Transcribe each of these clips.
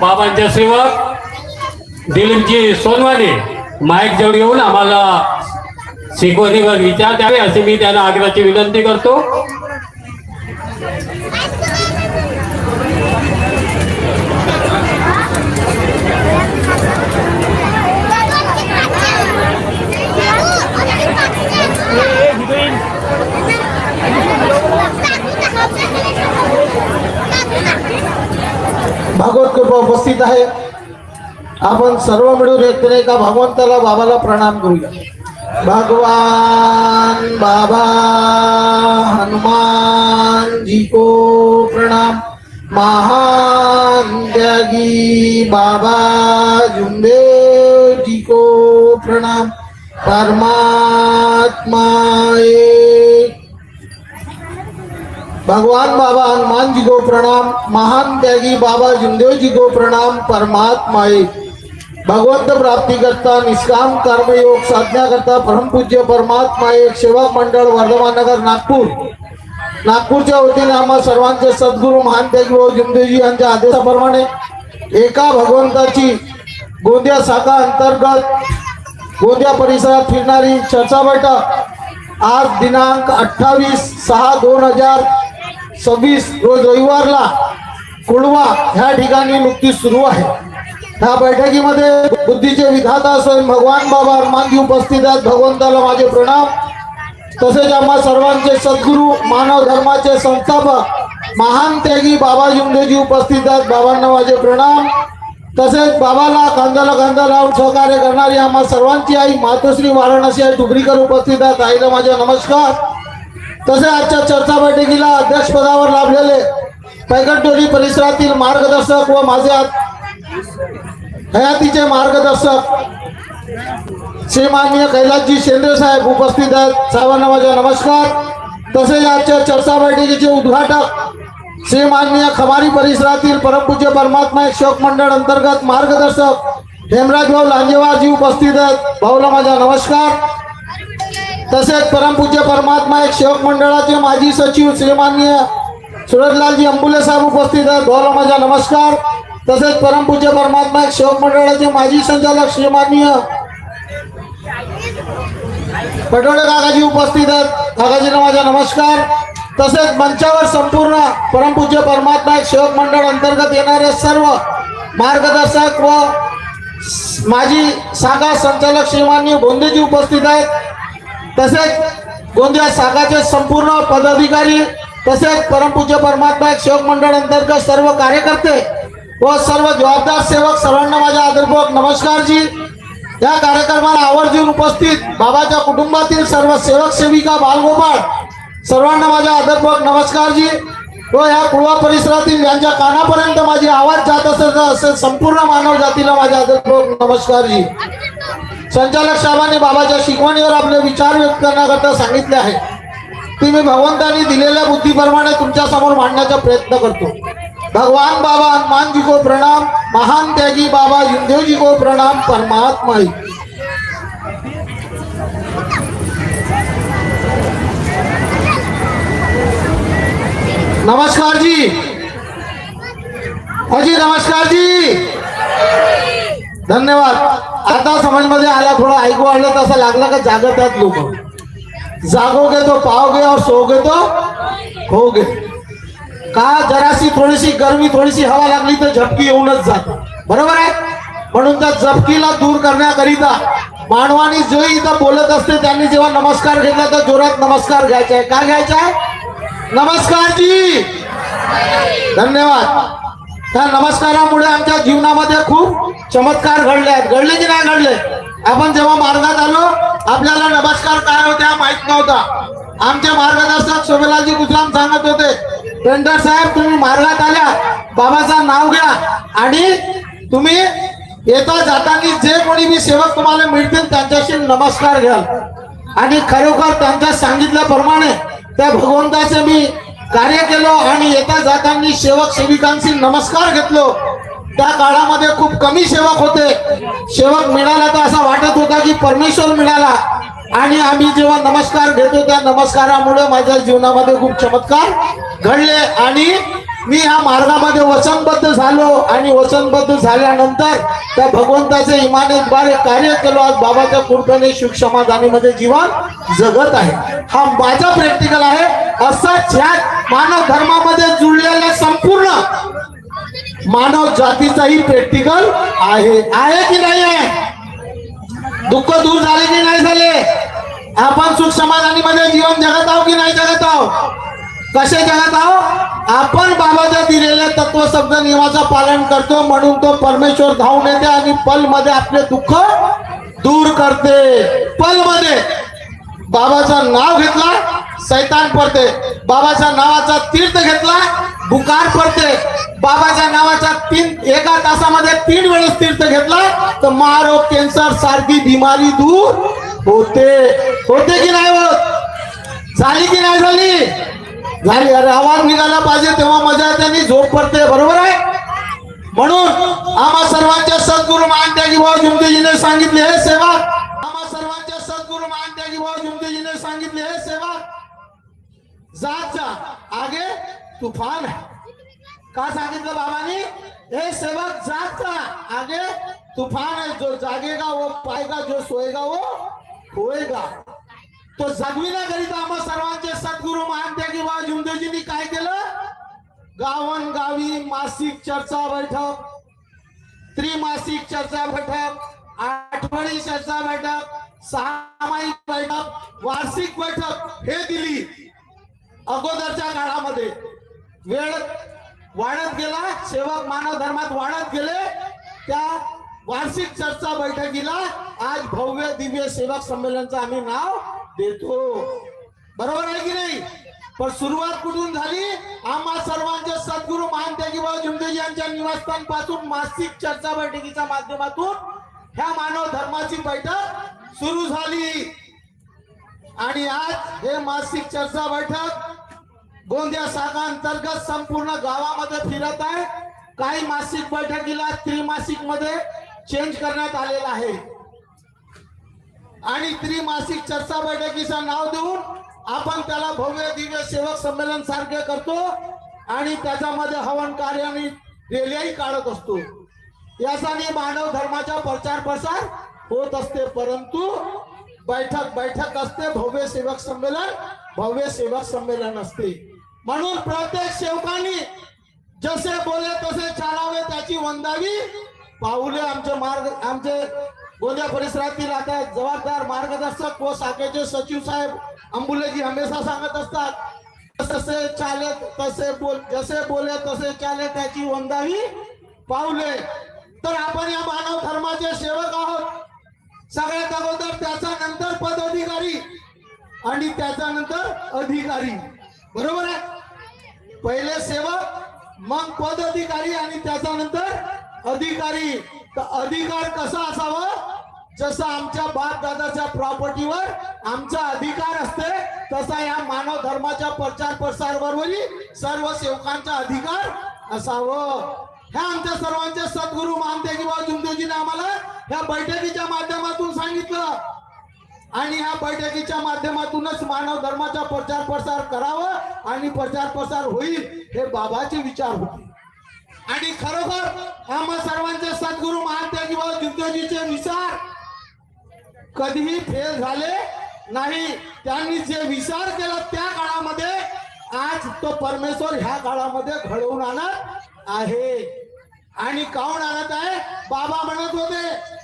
बाबांच्या सेवक दिलीपजी सोनवाने माईक जवळ येऊन आम्हाला शिकवणीवर विचार द्यावे असे मी त्यांना आग्रहाची विनंती करतो. भागवत कृपा उपस्थित आहे. आपण सर्व मिळून एकत्र एका भगवंताला बाबाला प्रणाम करूया. भगवान बाबा हनुमान जी को प्रणाम. महान त्यागी बाबा जुमदेव जी को प्रणाम. परमात्मा एक. भगवान बाबा हनुमान जी को प्रणाम. महान त्यागी बाबा जुमदेव जी को प्रणाम. परमात्मा एक. भगवंत प्राप्ती करता निष्काम कर्मयोग साधना करता परमपूज्य परमात्मा एक सेवक मंडळ वर्धमान नगर नागपूर नागपूरच्या वतीने आम्हा सर्वांचे सद्गुरू महान त्यागी बाबा जुमदेवजी यांच्या आदेशाप्रमाणे एका भगवंताची गोंदिया शाखा अंतर्गत गोंदिया परिसरात फिरणारी चर्चा बैठक आज दिनांक 28/6/2026 रोज रविवारला कुळवा ह्या ठिकाणी नुकतीच सुरू आहे. ह्या बैठकीमध्ये बुद्धीचे विधाता स्वयं भगवान बाबा हनुमानजी उपस्थित आहेत. भगवंताला माझे प्रणाम. तसेच आम्हा सर्वांचे सद्गुरू मानव धर्माचे संस्थापक महान त्यागी बाबा जुमदेवजी उपस्थित आहेत. बाबांना माझे प्रणाम. तसेच बाबाला कांद्याला कांदा लावून सहकार्य करणारी आम्हा सर्वांची आई मातोश्री वाराणसी आई टुकरीकर उपस्थित आहेत. आईला माझे नमस्कार. तसेच आजच्या चर्चा बैठकीला अध्यक्षपदावर लाभलेले पैगटडोली परिसरातील मार्गदर्शक व माझे हयातीचे मार्गदर्शक श्री माननीय कैलासजी शेंद्रे साहेब उपस्थित आहेत. सर्वांना माझा नमस्कार. तसेच आजच्या चर्चा बैठकीचे उद्घाटक श्री माननीय खमारी परिसरातील परमपूज्य परमात्मा एक सेवक मंडळ अंतर्गत मार्गदर्शक हेमराज भाऊ लांजेवारजी उपस्थित आहेत. भाऊला माझा नमस्कार. तसेच परमपूज्य परमात्मा एक सेवक मंडळाचे माजी सचिव श्री माननीय सुरजलालजी अंबुले साहेब उपस्थित आहेत. भाऊला माझा नमस्कार. तसेच परमपूज्य परमात्मा एक सेवक मंडळाचे माजी संचालक श्री माननीय पटोळे काकाजी उपस्थित आहेत. काकाजींना माझा नमस्कार. तसेच मंचावर संपूर्ण परमपूज्य परमात्मा एक सेवक मंडळ अंतर्गत येणारे सर्व मार्गदर्शक व माजी शाखा संचालक श्री माननीय बोंदेजी उपस्थित आहेत. तसेच गोंदिया शाखाचे संपूर्ण पदाधिकारी तसेच परमपूज्य परमात्मा एक सेवक मंडळ अंतर्गत सर्व कार्यकर्ते व सर्व जबाबदार सेवक सर्वांना माझा आदरपूर्वक नमस्कार जी. या कार्यक्रमाला आवर्जून उपस्थित बाबाच्या कुटुंबातील सर्व सेवक सेविका बालगोपाळ सर्वांना माझा आदरपूर्वक नमस्कार जी. व या कुळवा परिसरातील यांच्या कानापर्यंत माझी आवाज जात असेल संपूर्ण मानव जातीला माझा आदरपूर्वक नमस्कार जी. संचालक साहेबांनी बाबाच्या शिकवणीवर आपले विचार व्यक्त करण्याकरता सांगितले आहे. ती मी भगवंतांनी दिलेल्या बुद्धीप्रमाणे तुमच्या समोर मांडण्याचा प्रयत्न करतो. भगवान बाबा हनुमान जी को प्रणाम. महान त्यागी बाबा जुमदेव जी को प्रणाम. परमात्मा एक. नमस्कार जी. अजी नमस्कार जी. धन्यवाद. आता समजमध्ये आला थोडं ऐकू आलं तसं लागलं का जागत आहेत लोक. जागोगे तो पाओगे और सोओगे तो होगे. का जरासी थोडीशी गरमी थोडीशी हवा लागली तर झपकी येऊनच जाते. बरोबर आहे. म्हणून त्या झपकीला दूर करण्याकरिता मानवानी जो इथं बोलत असते त्यांनी जेव्हा नमस्कार घेतला तर जोरात नमस्कार घ्यायचा आहे. काय घ्यायचा आहे? नमस्कार जी. धन्यवाद. त्या नमस्कारामुळे आमच्या जीवनामध्ये खूप चमत्कार घडले आहेत. घडले की नाही घडले? आपण जेव्हा मार्गात आलो आपल्याला नमस्कार काय होत्या माहित नव्हता. आमचे मार्गदर्शक शोभेलालजी गुजराम सांगत होते पेंटर साहेब तुम्ही मार्गात आल्या बाबाचं नाव घ्या आणि तुम्ही येता जाताना जे कोणी बी सेवक तुम्हाला मिळतील त्यांच्याशी नमस्कार घ्याल. आणि खरोखर त्यांच्या सांगितल्याप्रमाणे त्या भगवंताचे मी कार्य केलो आणि येता जाताना सेवक सेविकांशी नमस्कार घेतलो. त्या काळामध्ये खूप कमी सेवक होते. सेवक मिळाला तर असा वाटत होता की परमेश्वर मिळाला. आणि आम्ही जेव्हा नमस्कार घेतो त्या नमस्कारामुळे माझ्या जीवनामध्ये खूप चमत्कार घडले आणि मी ह्या मार्गामध्ये वचनबद्ध झालो आणि वचनबद्ध झाल्यानंतर त्या भगवंताचे इमानतबारे कार्य केलो. आज बाबाच्या कृपेने सुख समाधानीमध्ये जीवन जगत आहे. हा माझा प्रॅक्टिकल आहे. असंच ह्या मानव धर्मामध्ये जुळलेल्या संपूर्ण मानव जातीचाही प्रॅक्टिकल आहे. आहे की नाही आहे? दुःख दूर झाले की नाही झाले? आपण सुख समाधानीमध्ये जीवन जगत आहोत की नाही जगत आहोत? कसे जगत आहोत? आपण बाबाच्या दिलेल्या तत्व शब्द नियमाचं पालन करतो म्हणून तो परमेश्वर धावून येते आणि पल मध्ये आपले दुःख दूर करते. पल मध्ये बाबाचं नाव घेतला शैतान पडते. बाबाच्या नावाचा तीर्थ घेतला बुकार पडते. बाबाच्या नावाचा एका तासामध्ये 3 वेळेस तीर्थ घेतला तर महारोग कॅन्सर सारखी बिमारी दूर होते. होते की नाही होत? झाली की नाही झाली? झाली. अरे आवाज निघाला पाहिजे तेव्हा मजा येते आणि झोप पडते. बरोबर आहे. म्हणून आम्हा सर्वांच्या सद्गुरु महान त्यागी भाऊ जुमदेजीने सांगितले हे सेवक. आम्हा सर्वांच्या सद्गुरु महान त्यागी भाऊ जुमदेजीने सांगितले हे सेवक जात जा आगे तूफान है. का सांगितलं बाबांनी? हे सेवक जात जा आगे तूफान है. जो जागेगा वो पाएगा, जो सोएगा वो होएगा. तो जगविण्याकरिता आम्हा सर्वांचे सद्गुरु महान त्यागी बाबा जुमदेजींनी काय केलं? गावन गावी मासिक चर्चा बैठक, त्रिमासिक चर्चा बैठक, आठवडी चर्चा बैठक, सामायिक बैठक, वार्षिक बैठक हे दिली. अगोदरच्या काळामध्ये वेळ वाढत गेला, सेवक मानव धर्मात वाढत गेले. त्या वार्षिक चर्चा बैठकीला आज भव्य दिव्य सेवक संमेलनचं आम्ही नाव देतो. बरोबर आहे की नाही? पण सुरुवात कुठून झाली? आम्हा सर्वांचे सद्गुरु महान त्यागी बाबा जुमदेजी यांच्या निवासस्थान पासून मासिक चर्चा बैठकीच्या माध्यमातून ह्या मानव धर्माची बैठक सुरू झाली. आणि आज हे मासिक चर्चा बैठक गोंदिया शाखा अंतर्गत संपूर्ण गावामध्ये फिरत आहे. काही मासिक बैठकीला त्रिमासिक मध्ये चेंज करण्यात आलेला आहे आणि त्रिमासिक चर्चा बैठकीचं नाव देऊन आपण त्याला भव्य दिव्य सेवक संमेलन सारखे करतो आणि त्याच्यामध्ये हवन कार्य आणि रॅलीही काढत असतो. यासाठी मानव धर्माचा प्रचार प्रसार होत असते. परंतु बैठक असते, भव्य सेवक संमेलन असते. म्हणून प्रत्येक सेवकांनी जसे बोले तसे चालावे, त्याची वंदावी पाऊले. आमचे गोंदिया परिसरातील आता जबाबदार मार्गदर्शक व शाखेचे सचिव साहेब अंबुलेजी हमेशा सांगत असतात, तसे चाले तसे जसे बोले तसे चाले, त्याची वंदावी पाऊले. तर आपण या मानव धर्माचे सेवक आहोत. सगळ्यात अगोदर त्याच्यानंतर पदाधिकारी आणि त्याच्यानंतर अधिकारी. बरोबर आहे? पहिले सेवक, मग पदाधिकारी आणि त्याच्यानंतर अधिकारी. तर अधिकार कसा असावा? जसा आमच्या बाप दादाच्या प्रॉपर्टीवर आमचा अधिकार असते तसा या मानव धर्माच्या प्रचार प्रसार बरोबरी सर्व सेवकांचा अधिकार असावं. ह्या आमच्या सर्वांचे सद्गुरु महान त्यागी बाबा जुमदेजीने आम्हाला ह्या बैठकीच्या माध्यमातून सांगितलं आणि ह्या बैठकीच्या माध्यमातूनच मानव धर्माचा प्रचार प्रसार करावं आणि प्रचार प्रसार होईल हे बाबाचे विचार होते. आणि खरोखर आम्हा सर्वांचे सद्गुरु महान त्यागी बाबा जुमदेजीचे विचार कधीही फेल झाले नाही. त्यांनी जे विचार केला त्या काळामध्ये आज तो परमेश्वर ह्या काळामध्ये घडवून आणत आहे. आणि काऊन आणत आहे? बाबा म्हणत होते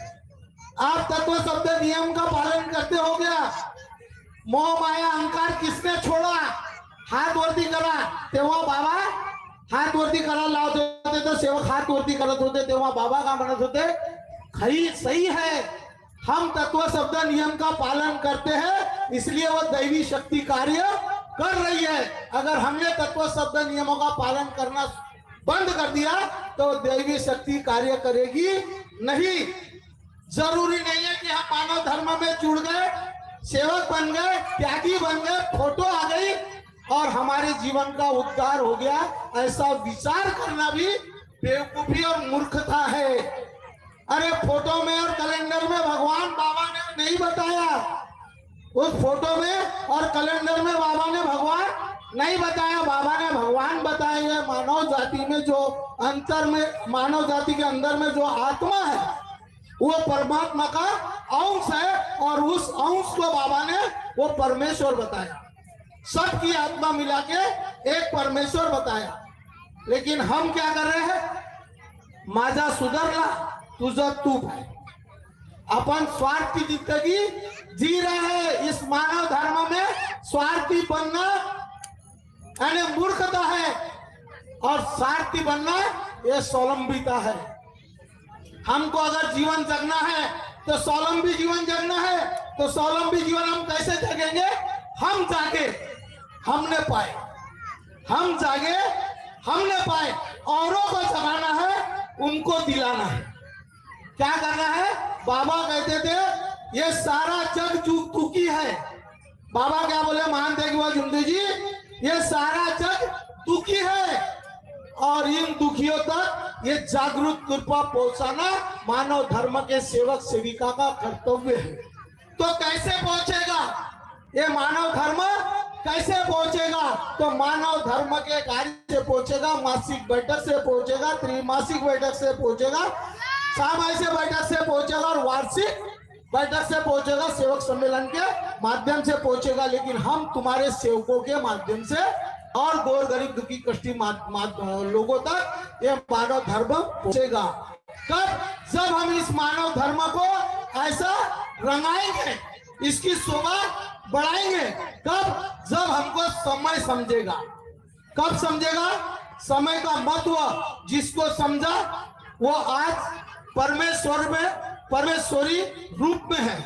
आप तत्व शब्द नियम का पालन करते हो गया, मोह माया अहंकार किसने छोड़ा, हात वरती करा. तेव्हा बाबा हात वरती करायला लावत होते तर सेवक हात वरती करत होते. तेव्हा बाबा का म्हणत होते? खरी सही है, हम तत्व शब्द नियम का पालन करते हैं इसलिए वो दैवी शक्ति कार्य कर रही है. अगर हमने तत्व शब्द नियमों का पालन करना बंद कर दिया तो दैवी शक्ति कार्य करेगी नहीं. जरूरी नहीं है कि हम मानव धर्म में जुड़ गए, सेवक बन गए, त्यागी बन गए, फोटो आ गई और हमारे जीवन का उद्धार हो गया. ऐसा विचार करना भी बेवकूफी और मूर्खता है. अरे फोटो में और कैलेंडर में भगवान बाबा ने नहीं बताया, उस फोटो में और कैलेंडर में बाबा ने भगवान नहीं बताया, बाबा ने भगवान बताए हैं। मानव जाति में जो अंतर में, मानव जाति के अंदर में जो आत्मा है वो परमात्मा का अंश है, और उस अंश को बाबा ने वो परमेश्वर बताया। सबकी आत्मा मिला के एक परमेश्वर बताया। लेकिन हम क्या कर रहे हैं? माझा सुधरला तुझं तू भाई, अपन स्वार्थी जिंदगी जी रहे हैं। इस मानव धर्म में स्वार्थी बनना यानी मूर्खता है, और स्वार्थी बनना ये स्वावलंबिता है। हमको अगर जीवन जगना है तो स्वावलंबी जीवन जगना है। तो स्वावलंबी जीवन हम कैसे जगेंगे? हम जागे हमने पाए, हम जागे हमने पाए, औरों को जगाना है, उनको दिलाना है। क्या करना है? बाबा कहते थे ये सारा जग दुखी है। बाबा क्या बोले? महान तेगबहादुर जुमदे जी, ये सारा जग दुखी है, और इन दुखियों तक ये जागरूक कृपा पहुंचाना मानव धर्म के सेवक सेविका का कर्तव्य है। तो कैसे पहुंचेगा ये मानव धर्म? कैसे पहुंचेगा? तो मानव धर्म के कार्य से पहुंचेगा, मासिक बैठक से पहुंचेगा, त्रिमासिक बैठक से पहुंचेगा, सामाजिक बैठक से पहुंचेगा, और वार्षिक बैठक से पहुंचेगा, सेवक सम्मेलन के माध्यम से पहुंचेगा। लेकिन हम तुम्हारे सेवकों के माध्यम से और गौर गरीब दुखी कष्टी लोगों तक ये मानव धर्म पहुंचेगा। कब? जब हम इस मानव धर्म को ऐसा रंगाएंगे, इसकी शोभा बढ़ाएंगे। कब? जब हमको समय समझेगा। कब समझेगा? समय का महत्व जिसको समझा वो आज परमेश्वर में, परमेश्वरी रूप में है।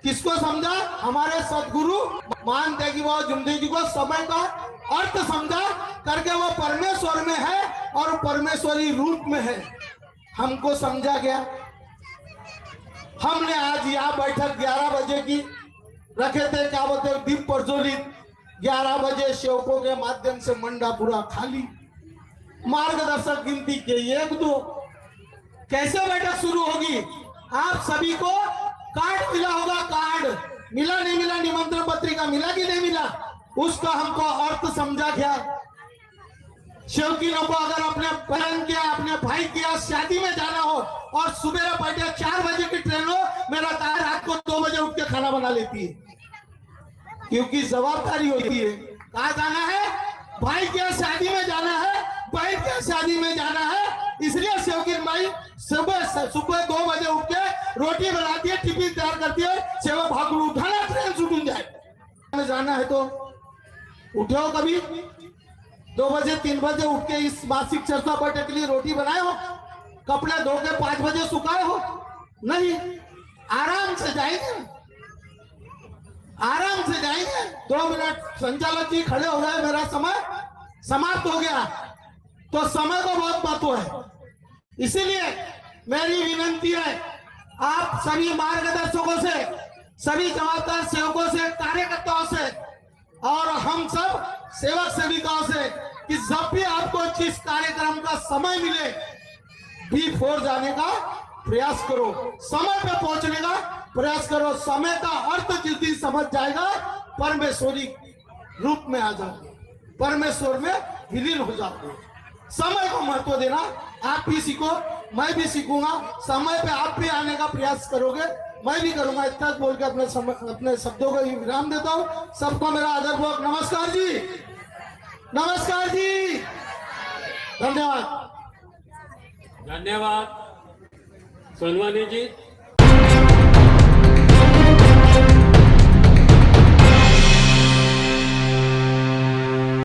किसको समझा? हमारे सदगुरु महान तेगबहादुर जुमदे जी को समय का अर्थ समझा करके वो परमेश्वर में है और परमेश्वरी रूप में है। हमको समझा गया। हमने आज यहाँ बैठक 11 बजे की रखे थे, क्या बोलते दीप प्रज्वलित। 11 बजे सेवकों के माध्यम से मंडा पूरा खाली, मार्गदर्शक गिनती के 1-2। कैसे बैठक शुरू होगी? आप सभी को कार्ड मिला होगा, कार्ड मिला नहीं मिला, निमंत्रण पत्रिका मिला कि नहीं मिला, उसका हमको अर्थ समझा गया। शौकीनों को अगर अपने बहन के, अपने भाई के शादी में जाना हो और सुबह बैठे 4 बजे की ट्रेन हो, मेरा तार रात को 2 बजे उठ के खाना बना लेती है, क्योंकि जवाबदारी होती है। कहाँ जाना है? भाई के शादी में जाना है, बहन के शादी में जाना है। इसलिए सेवकीन भाई सुबह 2 बजे उठ के रोटी बनाती है, टिफिन तैयार करती है, सेवक भाग उठाना, ट्रेन छूट जाए। जाना है तो उठे हो कभी? 2 बजे 3 बजे उठ के इस मासिक चर्चा बैठक के लिए रोटी बनाए हो? कपड़े धो के 5 बजे सुखाए हो? नहीं, आराम से जाएंगे, आराम से जाएंगे। 2 मिनट संचालक जी खड़े हो गए, मेरा समय समाप्त हो गया। तो समय को बहुत महत्व है। इसीलिए मेरी विनती है आप सभी मार्गदर्शकों से, सभी जवाबदार सेवकों से, कार्यकर्ताओं से और हम सब सेवक सेविकाओं से कि जब भी आपको जिस कार्यक्रम का समय मिले B4 जाने का प्रयास करो, समय पे पहुंचने का प्रयास करो। समय का अर्थ जिस दिन समझ जाएगा, परमेश्वरी रूप में आ जाओगे, परमेश्वर में विलीन हो जाओगे। समय को महत्व देना आप भी सीखो, मैं भी सीखूंगा। समय पे आप भी आने का प्रयास करोगे, मैं भी करूंगा। इतना बोल के अपने शब्दों को विराम देता हूँ। सबको मेरा आदरपूर्वक नमस्कार जी, नमस्कार जी, धन्यवाद। धन्यवाद सोनवानी जी।